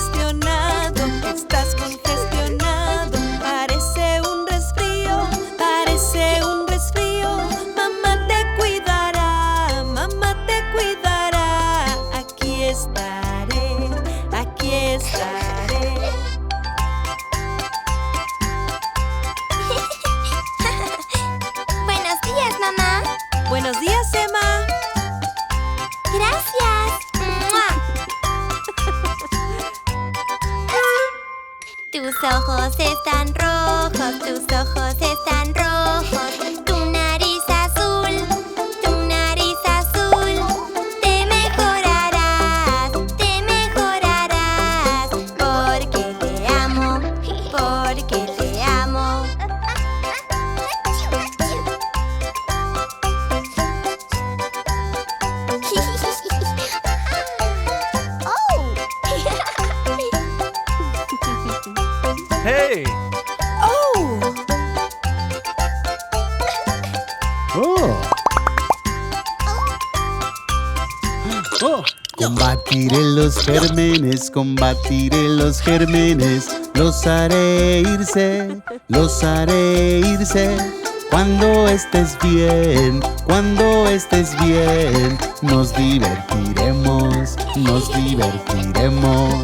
congestionado, estás congestionado. Parece un resfrío, parece un resfrío. Mamá te cuidará, mamá te cuidará. Aquí estaré, aquí estaré. Buenos días, mamá. Buenos días, Emma. Gracias. ¡Mua! Tus ojos están rojos, tus ojos están rojos. Tu nariz azul, tu nariz azul. Te mejorarás, porque te amo, porque te amo. ¡Hey! ¡Oh! Oh. Oh. Combatiré los gérmenes, combatiré los gérmenes. Los haré irse, los haré irse. Cuando estés bien, nos divertiremos, nos divertiremos.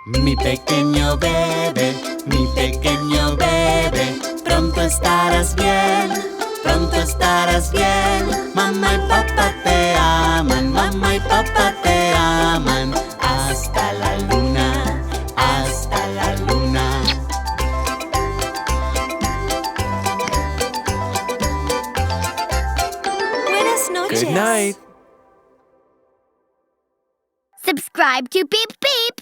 Mi pequeño bebé, pronto estarás bien, pronto estarás bien. Mamá y papá te aman, mamá y papá te aman. Hasta la luna, hasta la luna. Buenas noches. Good night. Subscribe to Beep Beep.